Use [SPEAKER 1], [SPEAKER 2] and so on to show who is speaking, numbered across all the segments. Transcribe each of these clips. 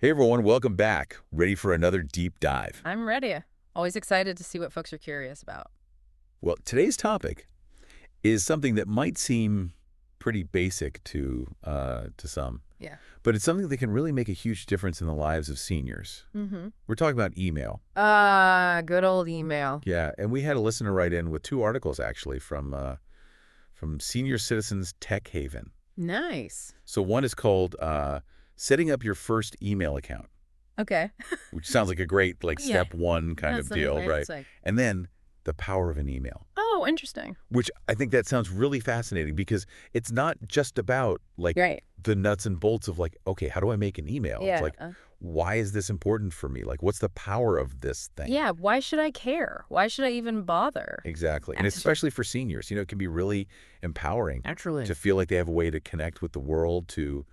[SPEAKER 1] Hey everyone, welcome back. Ready for another deep dive?
[SPEAKER 2] I'm ready. Always excited to see what folks are curious about.
[SPEAKER 1] Well, today's topic is something that might seem pretty basic to some,
[SPEAKER 2] Yeah.
[SPEAKER 1] but it's something that can really make a huge difference in the lives of seniors.
[SPEAKER 2] Mm-hmm.
[SPEAKER 1] We're talking about email.
[SPEAKER 2] Good old email.
[SPEAKER 1] Yeah, and we had a listener write in with two articles actually from Senior Citizens Tech Haven.
[SPEAKER 2] Nice.
[SPEAKER 1] So one is called "Setting Up Your First Email Account,"
[SPEAKER 2] Okay.
[SPEAKER 1] which sounds like a great
[SPEAKER 2] Yeah.
[SPEAKER 1] step one kind
[SPEAKER 2] That's
[SPEAKER 1] of
[SPEAKER 2] something,
[SPEAKER 1] deal,
[SPEAKER 2] right?
[SPEAKER 1] right?
[SPEAKER 2] It's like,
[SPEAKER 1] And then the power of an email.
[SPEAKER 2] oh, interesting.
[SPEAKER 1] Which I think that sounds really fascinating because it's not just about
[SPEAKER 2] Right.
[SPEAKER 1] the nuts and bolts of okay, how do I make an email? It's
[SPEAKER 2] Yeah.
[SPEAKER 1] like, why is this important for me? Like, what's the power of this thing?
[SPEAKER 2] Yeah. Why should I care? Why should I even bother?
[SPEAKER 1] Exactly. And
[SPEAKER 2] Actu-
[SPEAKER 1] especially for seniors, it can be really empowering
[SPEAKER 2] Naturally.
[SPEAKER 1] to feel like they have a way to connect with the world, to,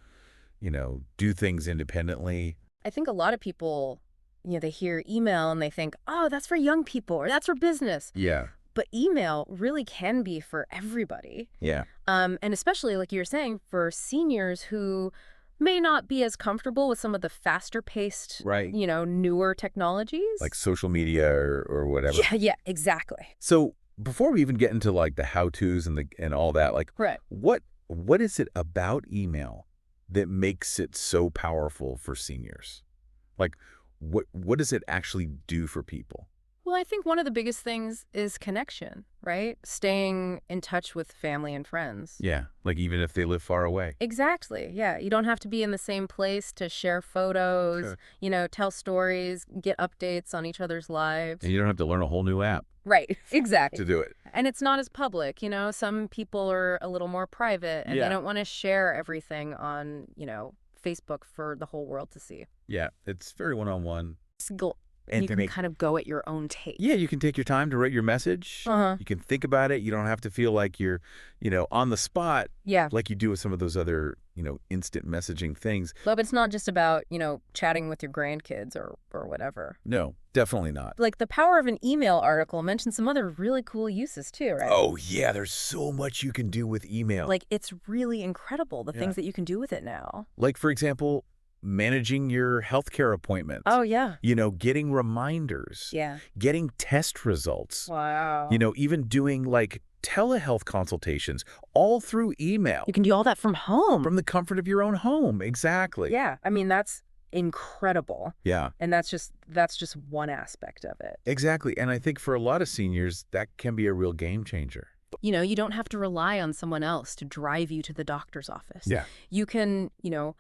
[SPEAKER 1] do things independently.
[SPEAKER 2] I think a lot of people, they hear email and they think, oh, that's for young people or that's for business.
[SPEAKER 1] Yeah.
[SPEAKER 2] But email really can be for everybody.
[SPEAKER 1] Yeah.
[SPEAKER 2] And especially, like you were saying, for seniors who may not be as comfortable with some of the faster paced,
[SPEAKER 1] Right.
[SPEAKER 2] newer technologies.
[SPEAKER 1] Like social media or whatever.
[SPEAKER 2] Yeah, exactly.
[SPEAKER 1] So before we even get into the how-tos and all that,
[SPEAKER 2] Right.
[SPEAKER 1] what is it about email that makes it so powerful for seniors? Like, what does it actually do for people?
[SPEAKER 2] Well, I think one of the biggest things is connection, right? Staying in touch with family and friends.
[SPEAKER 1] Yeah, like even if they live far away.
[SPEAKER 2] Exactly. Yeah. You don't have to be in the same place to share photos,
[SPEAKER 1] Sure.
[SPEAKER 2] tell stories, get updates on each other's lives.
[SPEAKER 1] And you don't have to learn a whole new app
[SPEAKER 2] Right. Exactly.
[SPEAKER 1] to do it.
[SPEAKER 2] And it's not as public, Some people are a little more private and
[SPEAKER 1] Yeah.
[SPEAKER 2] they don't want to share everything on, Facebook for the whole world to see.
[SPEAKER 1] Yeah, it's very one-on-one.
[SPEAKER 2] Single,
[SPEAKER 1] And
[SPEAKER 2] you
[SPEAKER 1] to
[SPEAKER 2] can
[SPEAKER 1] make
[SPEAKER 2] kind of go at your own pace.
[SPEAKER 1] Yeah, you can take your time to write your message.
[SPEAKER 2] Uh-huh.
[SPEAKER 1] You can think about it. You don't have to feel like you're, on the spot
[SPEAKER 2] Yeah.
[SPEAKER 1] like you do with some of those other, instant messaging things.
[SPEAKER 2] But it's not just about, chatting with your grandkids or whatever.
[SPEAKER 1] No, definitely not.
[SPEAKER 2] Like the Power of an Email article mentions some other really cool uses too, right?
[SPEAKER 1] Oh, yeah, there's so much you can do with email.
[SPEAKER 2] Like it's really incredible the
[SPEAKER 1] Yeah.
[SPEAKER 2] things that you can do with it now.
[SPEAKER 1] Like, for example, managing your healthcare appointments.
[SPEAKER 2] Oh, yeah.
[SPEAKER 1] Getting reminders.
[SPEAKER 2] Yeah.
[SPEAKER 1] Getting test results.
[SPEAKER 2] Wow.
[SPEAKER 1] Even doing telehealth consultations all through email.
[SPEAKER 2] You can do all that from home.
[SPEAKER 1] From the comfort of your own home. Exactly.
[SPEAKER 2] Yeah. I mean, that's incredible.
[SPEAKER 1] Yeah.
[SPEAKER 2] And that's just one aspect of it.
[SPEAKER 1] Exactly. And I think for a lot of seniors, that can be a real game changer.
[SPEAKER 2] You don't have to rely on someone else to drive you to the doctor's office.
[SPEAKER 1] Yeah.
[SPEAKER 2] You can,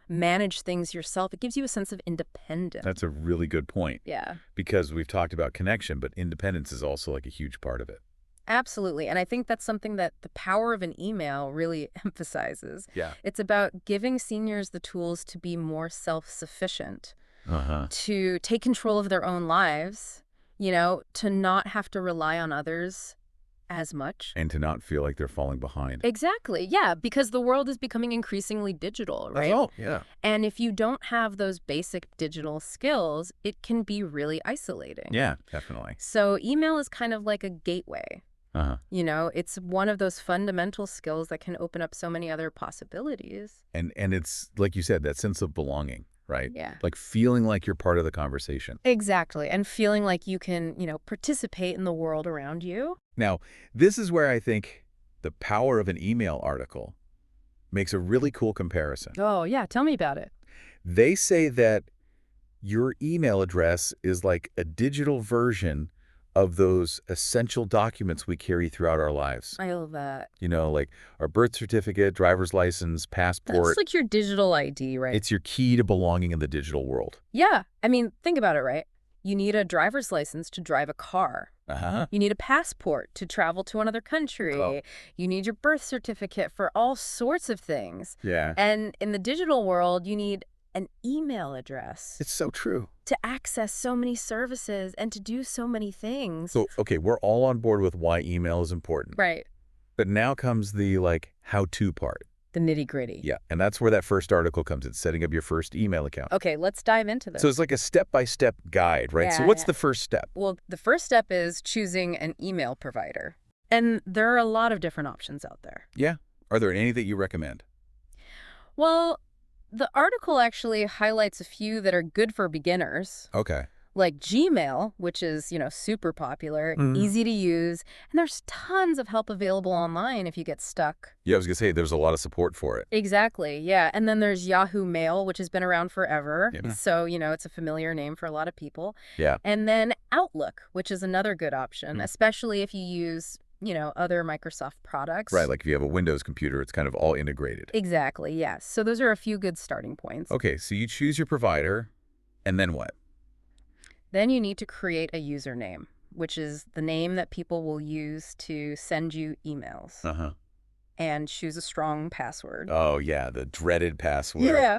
[SPEAKER 2] manage things yourself. It gives you a sense of independence.
[SPEAKER 1] That's a really good point.
[SPEAKER 2] Yeah.
[SPEAKER 1] Because we've talked about connection, but independence is also a huge part of it.
[SPEAKER 2] Absolutely. And I think that's something that the power of an email really emphasizes.
[SPEAKER 1] Yeah.
[SPEAKER 2] It's about giving seniors the tools to be more self-sufficient,
[SPEAKER 1] Uh-huh.
[SPEAKER 2] to take control of their own lives, to not have to rely on others as much.
[SPEAKER 1] And to not feel like they're falling behind.
[SPEAKER 2] Exactly. Yeah, because the world is becoming increasingly digital, right?
[SPEAKER 1] Oh, yeah.
[SPEAKER 2] And if you don't have those basic digital skills, it can be really isolating.
[SPEAKER 1] Yeah, definitely.
[SPEAKER 2] So email is kind of like a gateway.
[SPEAKER 1] Uh-huh.
[SPEAKER 2] It's one of those fundamental skills that can open up so many other possibilities.
[SPEAKER 1] And it's, like you said, that sense of belonging, right?
[SPEAKER 2] Yeah.
[SPEAKER 1] Like feeling like you're part of the conversation.
[SPEAKER 2] Exactly. And feeling like you can, participate in the world around you.
[SPEAKER 1] Now, this is where I think the power of an email article makes a really cool comparison.
[SPEAKER 2] Oh, yeah. Tell me about it.
[SPEAKER 1] They say that your email address is like a digital version of those essential documents we carry throughout our lives.
[SPEAKER 2] I love that.
[SPEAKER 1] Like our birth certificate, driver's license, passport.
[SPEAKER 2] That's like your digital ID, right?
[SPEAKER 1] It's your key to belonging in the digital world.
[SPEAKER 2] Yeah. I mean, think about it, right? You need a driver's license to drive a car.
[SPEAKER 1] Uh-huh.
[SPEAKER 2] You need a passport to travel to another country.
[SPEAKER 1] Oh.
[SPEAKER 2] You need your birth certificate for all sorts of things.
[SPEAKER 1] Yeah.
[SPEAKER 2] And in the digital world, you need an email address
[SPEAKER 1] It's so true.
[SPEAKER 2] to access so many services and to do so many things.
[SPEAKER 1] So, okay, we're all on board with why email is important.
[SPEAKER 2] Right.
[SPEAKER 1] But now comes the how-to part.
[SPEAKER 2] The nitty-gritty.
[SPEAKER 1] Yeah, and that's where that first article comes in, setting up your first email account.
[SPEAKER 2] Okay, let's dive into this.
[SPEAKER 1] So it's like a step-by-step guide, right? So
[SPEAKER 2] Yeah,
[SPEAKER 1] what's
[SPEAKER 2] yeah.
[SPEAKER 1] the first step?
[SPEAKER 2] Well, the first step is choosing an email provider. And there are a lot of different options out there.
[SPEAKER 1] Yeah. Are there any that you recommend?
[SPEAKER 2] Well, The article actually highlights a few that are good for beginners,
[SPEAKER 1] Okay.
[SPEAKER 2] like Gmail, which is, super popular,
[SPEAKER 1] Mm.
[SPEAKER 2] easy to use, and there's tons of help available online if you get stuck.
[SPEAKER 1] Yeah, I was going to say there's a lot of support for it.
[SPEAKER 2] Exactly, yeah. And then there's Yahoo Mail, which has been around forever.
[SPEAKER 1] Yeah.
[SPEAKER 2] So, it's a familiar name for a lot of people.
[SPEAKER 1] Yeah.
[SPEAKER 2] And then Outlook, which is another good option,
[SPEAKER 1] Mm.
[SPEAKER 2] especially if you use, other Microsoft products.
[SPEAKER 1] Right, like if you have a Windows computer, it's kind of all integrated.
[SPEAKER 2] Exactly, yes. So those are a few good starting points.
[SPEAKER 1] Okay, so you choose your provider, and then what?
[SPEAKER 2] Then you need to create a username, which is the name that people will use to send you emails.
[SPEAKER 1] Uh-huh.
[SPEAKER 2] And choose a strong password.
[SPEAKER 1] Oh, yeah, the dreaded password.
[SPEAKER 2] Yeah,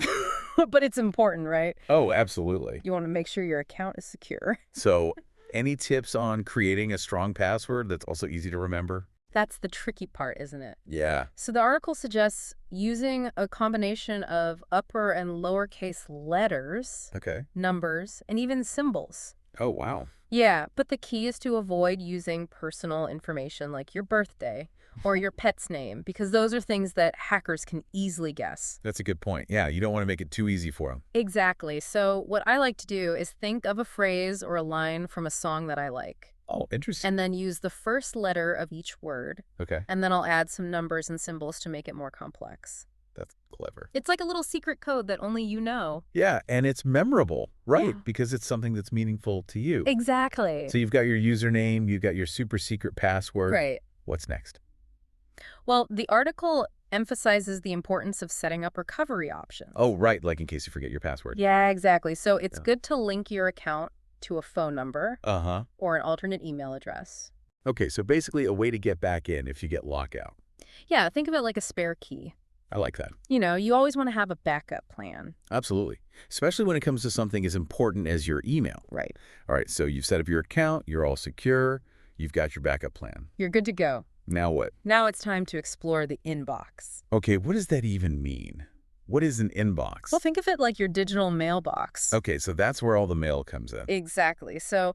[SPEAKER 2] but it's important, right?
[SPEAKER 1] Oh, absolutely.
[SPEAKER 2] You want to make sure your account is secure.
[SPEAKER 1] So, any tips on creating a strong password that's also easy to remember?
[SPEAKER 2] That's the tricky part, isn't it?
[SPEAKER 1] Yeah.
[SPEAKER 2] So the article suggests using a combination of upper and lowercase letters,
[SPEAKER 1] Okay.
[SPEAKER 2] numbers, and even symbols.
[SPEAKER 1] Oh, wow.
[SPEAKER 2] Yeah, but the key is to avoid using personal information like your birthday or your pet's name, because those are things that hackers can easily guess.
[SPEAKER 1] That's a good point. Yeah, you don't want to make it too easy for them.
[SPEAKER 2] Exactly. So what I like to do is think of a phrase or a line from a song that I like,
[SPEAKER 1] Oh, interesting.
[SPEAKER 2] and then use the first letter of each word,
[SPEAKER 1] Okay,
[SPEAKER 2] and then I'll add some numbers and symbols to make it more complex.
[SPEAKER 1] that's clever.
[SPEAKER 2] It's like a little secret code that only you know.
[SPEAKER 1] Yeah, and it's memorable, right?
[SPEAKER 2] Yeah.
[SPEAKER 1] Because it's something that's meaningful to you.
[SPEAKER 2] Exactly.
[SPEAKER 1] So you've got your username, you've got your super secret password.
[SPEAKER 2] Right.
[SPEAKER 1] What's next?
[SPEAKER 2] Well, the article emphasizes the importance of setting up recovery options.
[SPEAKER 1] Oh, right, like in case you forget your password.
[SPEAKER 2] Yeah, exactly. So it's
[SPEAKER 1] Yeah.
[SPEAKER 2] good to link your account to a phone number
[SPEAKER 1] Uh-huh.
[SPEAKER 2] or an alternate email address.
[SPEAKER 1] Okay, so basically a way to get back in if you get lockout.
[SPEAKER 2] Yeah, think of it like a spare key.
[SPEAKER 1] I like that.
[SPEAKER 2] You always want to have a backup plan.
[SPEAKER 1] Absolutely. Especially when it comes to something as important as your email.
[SPEAKER 2] Right.
[SPEAKER 1] All right, so you've set up your account, you're all secure, you've got your backup plan.
[SPEAKER 2] You're good to go.
[SPEAKER 1] Now what?
[SPEAKER 2] Now it's time to explore the inbox.
[SPEAKER 1] Okay, what does that even mean? What is an inbox?
[SPEAKER 2] Well, think of it like your digital mailbox.
[SPEAKER 1] Okay, so that's where all the mail comes in.
[SPEAKER 2] Exactly. So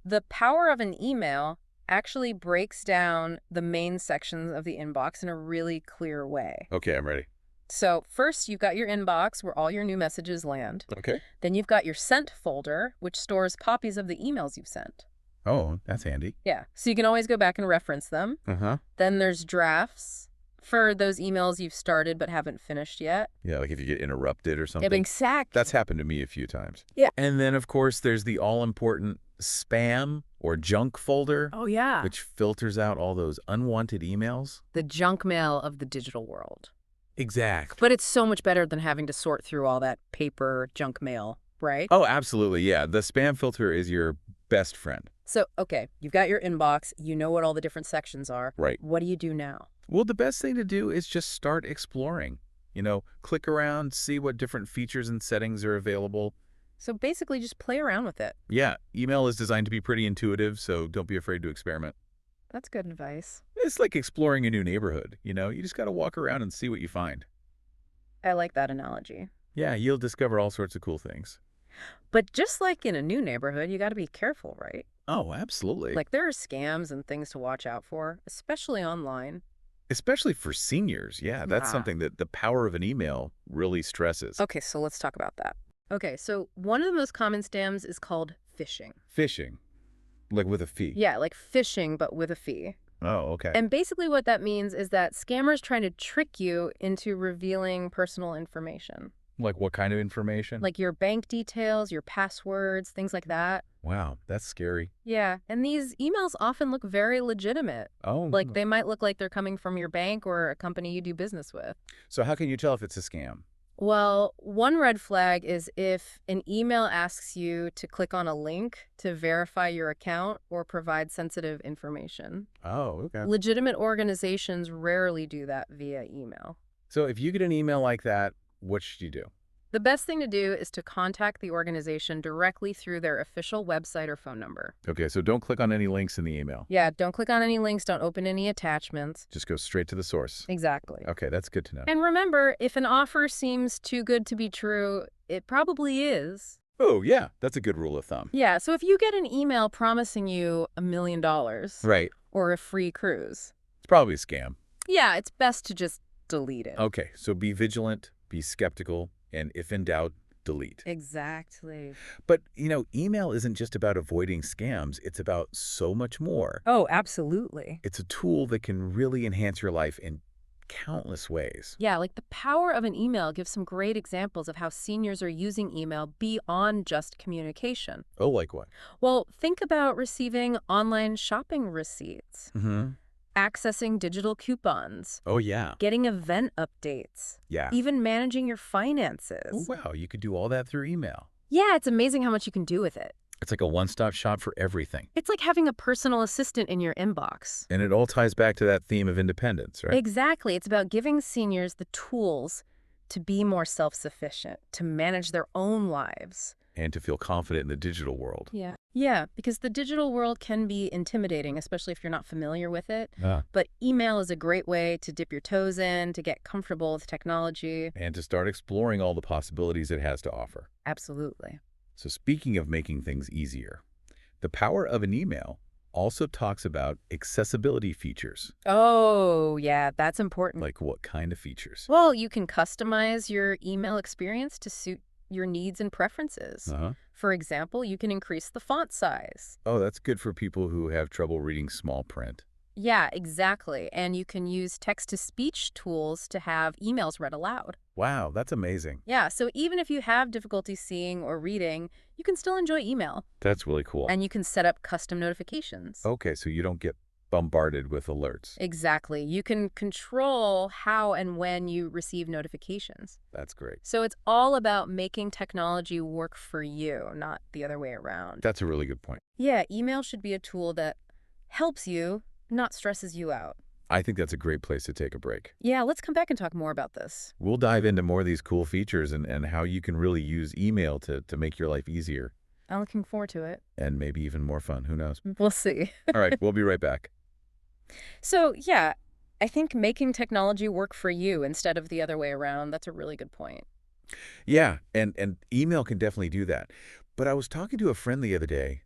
[SPEAKER 2] the power of an email actually breaks down the main sections of the inbox in a really clear way.
[SPEAKER 1] Okay, I'm ready.
[SPEAKER 2] So first, you've got your inbox where all your new messages land.
[SPEAKER 1] Okay.
[SPEAKER 2] Then you've got your sent folder, which stores copies of the emails you've sent.
[SPEAKER 1] Oh, that's handy.
[SPEAKER 2] Yeah, so you can always go back and reference them.
[SPEAKER 1] Uh-huh.
[SPEAKER 2] Then there's drafts for those emails you've started but haven't finished yet.
[SPEAKER 1] Yeah, like if you get interrupted or
[SPEAKER 2] Yeah,
[SPEAKER 1] something.
[SPEAKER 2] exactly.
[SPEAKER 1] That's happened to me a few times.
[SPEAKER 2] Yeah.
[SPEAKER 1] And then, of course, there's the all-important spam or junk folder,
[SPEAKER 2] Oh, yeah.
[SPEAKER 1] which filters out all those unwanted emails.
[SPEAKER 2] The junk mail of the digital world.
[SPEAKER 1] Exactly.
[SPEAKER 2] But it's so much better than having to sort through all that paper junk mail, right?
[SPEAKER 1] Oh, absolutely, yeah. The spam filter is your best friend.
[SPEAKER 2] So, okay, you've got your inbox. You know what all the different sections are.
[SPEAKER 1] Right.
[SPEAKER 2] What do you do now?
[SPEAKER 1] Well, the best thing to do is just start exploring. Click around, see what different features and settings are available.
[SPEAKER 2] So basically just play around with it.
[SPEAKER 1] Yeah, email is designed to be pretty intuitive, so don't be afraid to experiment.
[SPEAKER 2] That's good advice.
[SPEAKER 1] It's like exploring a new neighborhood, You just got to walk around and see what you find.
[SPEAKER 2] I like that analogy.
[SPEAKER 1] Yeah, you'll discover all sorts of cool things.
[SPEAKER 2] But just like in a new neighborhood, you got to be careful, right?
[SPEAKER 1] Oh, absolutely.
[SPEAKER 2] Like there are scams and things to watch out for, especially online.
[SPEAKER 1] Especially for seniors. Yeah, that's
[SPEAKER 2] Ah.
[SPEAKER 1] something that the power of an email really stresses.
[SPEAKER 2] Okay, so let's talk about that. Okay, so one of the most common scams is called phishing.
[SPEAKER 1] Phishing, like with a fee.
[SPEAKER 2] Yeah, like phishing, but with a fee.
[SPEAKER 1] Oh, okay.
[SPEAKER 2] And basically what that means is that scammers trying to trick you into revealing personal information,
[SPEAKER 1] Like what kind of information?
[SPEAKER 2] like your bank details, your passwords, things like that.
[SPEAKER 1] Wow, that's scary.
[SPEAKER 2] Yeah, and these emails often look very legitimate.
[SPEAKER 1] Oh,
[SPEAKER 2] Like they might look like they're coming from your bank or a company you do business with.
[SPEAKER 1] so how can you tell if it's a scam?
[SPEAKER 2] Well, one red flag is if an email asks you to click on a link to verify your account or provide sensitive information.
[SPEAKER 1] Oh, okay.
[SPEAKER 2] Legitimate organizations rarely do that via email.
[SPEAKER 1] So if you get an email like that, what should you do?
[SPEAKER 2] The best thing to do is to contact the organization directly through their official website or phone number.
[SPEAKER 1] Okay, so don't click on any links in the email.
[SPEAKER 2] Yeah, don't click on any links, don't open any attachments.
[SPEAKER 1] Just go straight to the source.
[SPEAKER 2] Exactly.
[SPEAKER 1] Okay, that's good to know.
[SPEAKER 2] And remember, if an offer seems too good to be true, it probably is.
[SPEAKER 1] Oh, yeah, that's a good rule of thumb.
[SPEAKER 2] Yeah, so if you get an email promising you $1 million
[SPEAKER 1] Right.
[SPEAKER 2] or a free cruise,
[SPEAKER 1] It's probably a scam.
[SPEAKER 2] yeah, it's best to just delete it.
[SPEAKER 1] Okay, so be vigilant, be skeptical, And if in doubt, delete.
[SPEAKER 2] Exactly.
[SPEAKER 1] But, email isn't just about avoiding scams. It's about so much more.
[SPEAKER 2] Oh, absolutely.
[SPEAKER 1] It's a tool that can really enhance your life in countless ways.
[SPEAKER 2] Yeah, like the power of an email gives some great examples of how seniors are using email beyond just communication.
[SPEAKER 1] Oh, like what?
[SPEAKER 2] Well, think about receiving online shopping receipts,
[SPEAKER 1] Mm-hmm.
[SPEAKER 2] accessing digital coupons,
[SPEAKER 1] Oh, yeah.
[SPEAKER 2] getting event updates,
[SPEAKER 1] Yeah.
[SPEAKER 2] even managing your
[SPEAKER 1] Oh,
[SPEAKER 2] finances.
[SPEAKER 1] wow. You could do all that through email.
[SPEAKER 2] Yeah, it's amazing how much you can do with it.
[SPEAKER 1] It's like a one-stop shop for everything.
[SPEAKER 2] It's like having a personal assistant in your inbox.
[SPEAKER 1] And it all ties back to that theme of independence, right?
[SPEAKER 2] Exactly. It's about giving seniors the tools to be more self-sufficient, to manage their own lives.
[SPEAKER 1] And to feel confident in the digital world.
[SPEAKER 2] Yeah. Yeah, because the digital world can be intimidating, especially if you're not familiar with it.
[SPEAKER 1] Ah.
[SPEAKER 2] But email is a great way to dip your toes in, to get comfortable with technology.
[SPEAKER 1] And to start exploring all the possibilities it has to offer.
[SPEAKER 2] Absolutely.
[SPEAKER 1] So speaking of making things easier, the power of an email also talks about accessibility features.
[SPEAKER 2] Oh, yeah, that's important.
[SPEAKER 1] Like what kind of features?
[SPEAKER 2] Well, you can customize your email experience to suit your needs and preferences.
[SPEAKER 1] Uh-huh.
[SPEAKER 2] For example, you can increase the font size.
[SPEAKER 1] Oh, that's good for people who have trouble reading small print.
[SPEAKER 2] Yeah, exactly. And you can use text-to-speech tools to have emails read aloud.
[SPEAKER 1] Wow, that's amazing.
[SPEAKER 2] Yeah, so even if you have difficulty seeing or reading, you can still enjoy email.
[SPEAKER 1] That's really cool.
[SPEAKER 2] And you can set up custom notifications.
[SPEAKER 1] Okay, so you don't get bombarded with alerts.
[SPEAKER 2] Exactly. You can control how and when you receive notifications.
[SPEAKER 1] That's great.
[SPEAKER 2] So it's all about making technology work for you, not the other way around.
[SPEAKER 1] That's a really good point.
[SPEAKER 2] Yeah, email should be a tool that helps you, not stresses you out.
[SPEAKER 1] I think that's a great place to take a break.
[SPEAKER 2] Yeah, let's come back and talk more about this.
[SPEAKER 1] We'll dive into more of these cool features and how you can really use email to make your life easier
[SPEAKER 2] I'm looking forward to it.
[SPEAKER 1] and maybe even more fun. Who knows?
[SPEAKER 2] We'll see.
[SPEAKER 1] All right, we'll be right back.
[SPEAKER 2] So, yeah, I think making technology work for you instead of the other way around, that's a really good point.
[SPEAKER 1] Yeah, and email can definitely do that. But I was talking to a friend the other day,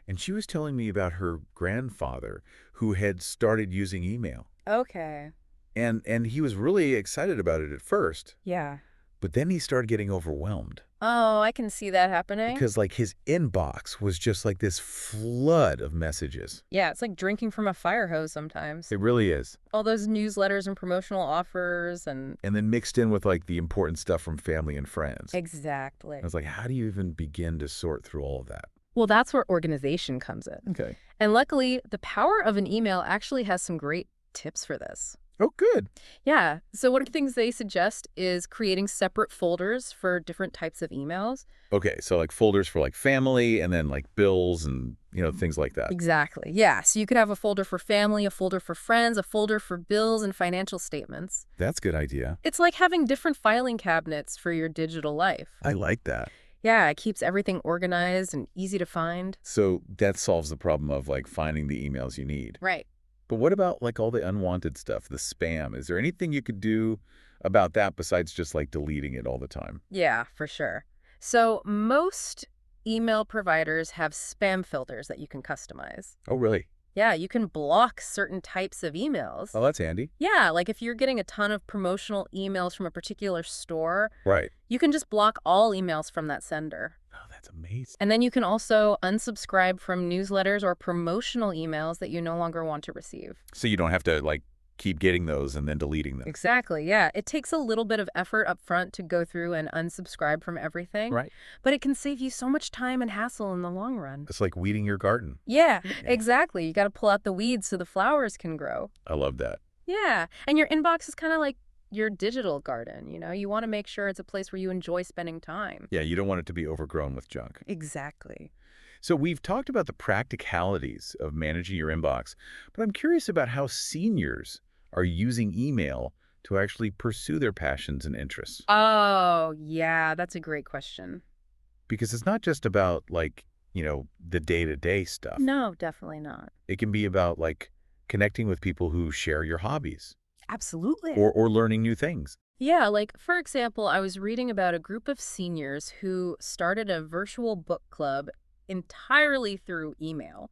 [SPEAKER 1] and she was telling me about her grandfather who had started using email.
[SPEAKER 2] Okay.
[SPEAKER 1] And he was really excited about it at first,
[SPEAKER 2] Yeah.
[SPEAKER 1] but then he started getting overwhelmed
[SPEAKER 2] Oh, I can see that happening.
[SPEAKER 1] because like his inbox was just like this flood of messages.
[SPEAKER 2] Yeah, it's like drinking from a fire hose sometimes.
[SPEAKER 1] It really is.
[SPEAKER 2] All those newsletters and promotional offers and...
[SPEAKER 1] And then mixed in with like the important stuff from family and friends.
[SPEAKER 2] Exactly.
[SPEAKER 1] I was like, how do you even begin to sort through all of that?
[SPEAKER 2] Well, that's where organization comes in.
[SPEAKER 1] Okay.
[SPEAKER 2] And luckily, the power of an email actually has some great tips for this.
[SPEAKER 1] Oh, good.
[SPEAKER 2] Yeah. So one of the things they suggest is creating separate folders for different types of emails.
[SPEAKER 1] Okay, so like folders for like family and then like bills and, things like that.
[SPEAKER 2] Exactly. Yeah. So you could have a folder for family, a folder for friends, a folder for bills and financial statements.
[SPEAKER 1] That's a good idea.
[SPEAKER 2] It's like having different filing cabinets for your digital life.
[SPEAKER 1] I like that.
[SPEAKER 2] Yeah, it keeps everything organized and easy to find.
[SPEAKER 1] So that solves the problem of like finding the emails you need.
[SPEAKER 2] Right.
[SPEAKER 1] But what about like all the unwanted stuff, the spam? Is there anything you could do about that besides just like deleting it all the time?
[SPEAKER 2] Yeah, for sure. So most email providers have spam filters that you can customize.
[SPEAKER 1] Oh, really?
[SPEAKER 2] Yeah, you can block certain types of emails.
[SPEAKER 1] Oh, that's handy.
[SPEAKER 2] Yeah, like if you're getting a ton of promotional emails from a particular store,
[SPEAKER 1] Right.
[SPEAKER 2] you can just block all emails from that sender.
[SPEAKER 1] Oh, that's amazing.
[SPEAKER 2] And then you can also unsubscribe from newsletters or promotional emails that you no longer want to receive.
[SPEAKER 1] So you don't have to like keep getting those and then deleting them.
[SPEAKER 2] Exactly, yeah. It takes a little bit of effort up front to go through and unsubscribe from everything.
[SPEAKER 1] Right.
[SPEAKER 2] But it can save you so much time and hassle in the long run.
[SPEAKER 1] It's like weeding your garden.
[SPEAKER 2] Yeah, exactly. You got to pull out the weeds so the flowers can grow.
[SPEAKER 1] I love that.
[SPEAKER 2] Yeah, and your inbox is kind of like your digital garden, You want to make sure it's a place where you enjoy spending time.
[SPEAKER 1] Yeah, you don't want it to be overgrown with junk.
[SPEAKER 2] Exactly.
[SPEAKER 1] So we've talked about the practicalities of managing your inbox, but I'm curious about how seniors are using email to actually pursue their passions and interests.
[SPEAKER 2] Oh, yeah, that's a great question.
[SPEAKER 1] Because it's not just about like, the day-to-day stuff.
[SPEAKER 2] No, definitely not.
[SPEAKER 1] It can be about like connecting with people who share your hobbies
[SPEAKER 2] Absolutely.
[SPEAKER 1] or learning new things.
[SPEAKER 2] Yeah, like, for example, I was reading about a group of seniors who started a virtual book club entirely through email.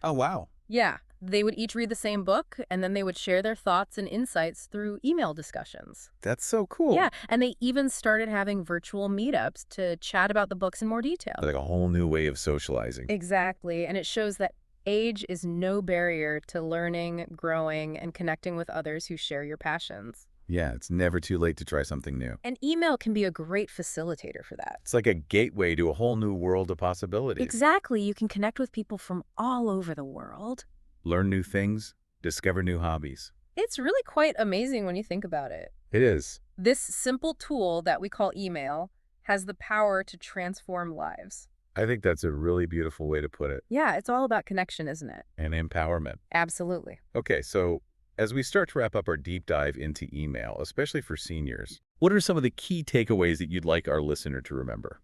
[SPEAKER 1] Oh, wow.
[SPEAKER 2] Yeah, They would each read the same book, and then they would share their thoughts and insights through email discussions.
[SPEAKER 1] That's so cool.
[SPEAKER 2] Yeah, and they even started having virtual meetups to chat about the books in more detail.
[SPEAKER 1] Like a whole new way of socializing.
[SPEAKER 2] Exactly, and it shows that age is no barrier to learning, growing, and connecting with others who share your passions.
[SPEAKER 1] Yeah, it's never too late to try something new.
[SPEAKER 2] And email can be a great facilitator for that.
[SPEAKER 1] It's like a gateway to a whole new world of possibilities.
[SPEAKER 2] Exactly, you can connect with people from all over the world.
[SPEAKER 1] Learn new things, discover new hobbies.
[SPEAKER 2] It's really quite amazing when you think about it.
[SPEAKER 1] It is.
[SPEAKER 2] This simple tool that we call email has the power to transform lives.
[SPEAKER 1] I think that's a really beautiful way to put it.
[SPEAKER 2] Yeah, it's all about connection, isn't it?
[SPEAKER 1] And empowerment.
[SPEAKER 2] Absolutely.
[SPEAKER 1] Okay, so as we start to wrap up our deep dive into email, especially for seniors, what are some of the key takeaways that you'd like our listener to remember?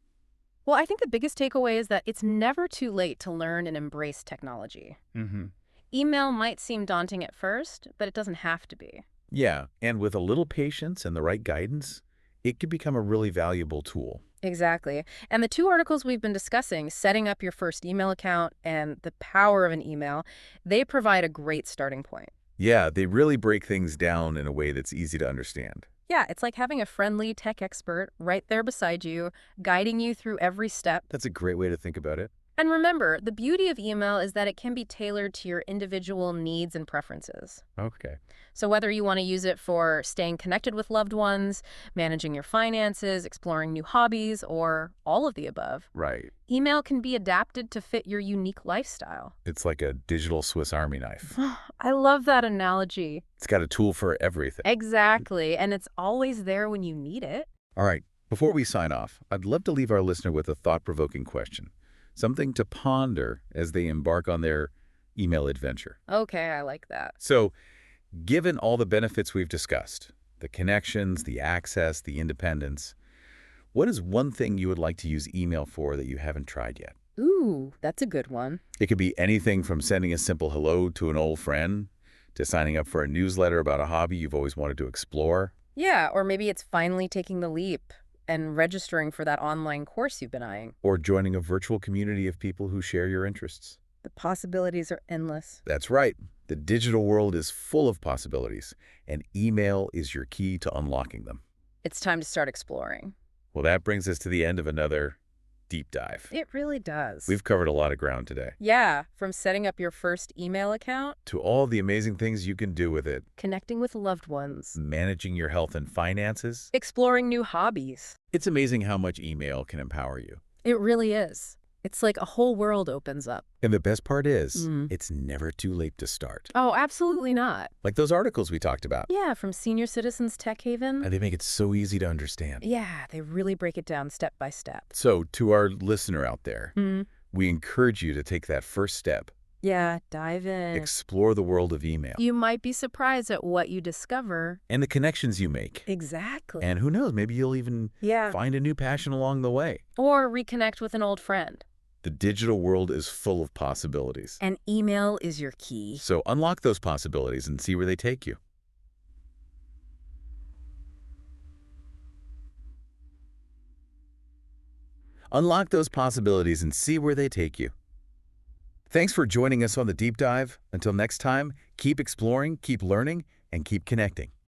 [SPEAKER 2] Well, I think the biggest takeaway is that it's never too late to learn and embrace technology.
[SPEAKER 1] Mm-hmm.
[SPEAKER 2] Email might seem daunting at first, but it doesn't have to be.
[SPEAKER 1] Yeah, and with a little patience and the right guidance, it could become a really valuable tool.
[SPEAKER 2] Exactly. And the two articles we've been discussing, setting up your first email account and the power of an email, they provide a great starting point.
[SPEAKER 1] Yeah, they really break things down in a way that's easy to understand.
[SPEAKER 2] Yeah, it's like having a friendly tech expert right there beside you, guiding you through every step.
[SPEAKER 1] That's a great way to think about it.
[SPEAKER 2] And remember, the beauty of email is that it can be tailored to your individual needs and preferences.
[SPEAKER 1] Okay.
[SPEAKER 2] So whether you want to use it for staying connected with loved ones, managing your finances, exploring new hobbies, or all of the above,
[SPEAKER 1] Right.
[SPEAKER 2] email can be adapted to fit your unique lifestyle.
[SPEAKER 1] It's like a digital Swiss Army knife.
[SPEAKER 2] I love that analogy.
[SPEAKER 1] It's got a tool for everything.
[SPEAKER 2] Exactly, and it's always there when you need it.
[SPEAKER 1] All right, before we sign off, I'd love to leave our listener with a thought-provoking question, something to ponder as they embark on their email adventure.
[SPEAKER 2] Okay, I like that.
[SPEAKER 1] So, given all the benefits we've discussed, the connections, the access, the independence, what is one thing you would like to use email for that you haven't tried yet?
[SPEAKER 2] Ooh, that's a good one.
[SPEAKER 1] It could be anything from sending a simple hello to an old friend to signing up for a newsletter about a hobby you've always wanted to explore.
[SPEAKER 2] Yeah, or maybe it's finally taking the leap and registering for that online course you've been eyeing.
[SPEAKER 1] Or joining a virtual community of people who share your interests.
[SPEAKER 2] The possibilities are endless.
[SPEAKER 1] That's right. The digital world is full of possibilities, and email is your key to unlocking them.
[SPEAKER 2] It's time to start exploring.
[SPEAKER 1] Well, that brings us to the end of another deep dive.
[SPEAKER 2] It really does.
[SPEAKER 1] We've covered a lot of ground today.
[SPEAKER 2] Yeah, from setting up your first email account,
[SPEAKER 1] To all the amazing things you can do with it,
[SPEAKER 2] connecting with loved ones,
[SPEAKER 1] managing your health and finances,
[SPEAKER 2] exploring new hobbies.
[SPEAKER 1] it's amazing how much email can empower you.
[SPEAKER 2] It really is. It's like a whole world opens up.
[SPEAKER 1] And the best part is,
[SPEAKER 2] Mm.
[SPEAKER 1] it's never too late to start.
[SPEAKER 2] Oh, absolutely not.
[SPEAKER 1] Like those articles we talked about.
[SPEAKER 2] Yeah, from Senior Citizens Tech Haven.
[SPEAKER 1] And they make it so easy to understand.
[SPEAKER 2] Yeah, they really break it down step by step.
[SPEAKER 1] So, to our listener out there,
[SPEAKER 2] Mm.
[SPEAKER 1] we encourage you to take that first step.
[SPEAKER 2] Yeah, dive in.
[SPEAKER 1] Explore the world of email
[SPEAKER 2] You might be surprised at what you discover.
[SPEAKER 1] and the connections you make.
[SPEAKER 2] Exactly.
[SPEAKER 1] And who knows, maybe you'll even
[SPEAKER 2] Yeah.
[SPEAKER 1] find a new passion along the way.
[SPEAKER 2] Or reconnect with an old friend.
[SPEAKER 1] The digital world is full of possibilities.
[SPEAKER 2] And email is your key.
[SPEAKER 1] So unlock those possibilities and see where they take you. Unlock those possibilities and see where they take you. Thanks for joining us on the deep dive. Until next time, keep exploring, keep learning, and keep connecting.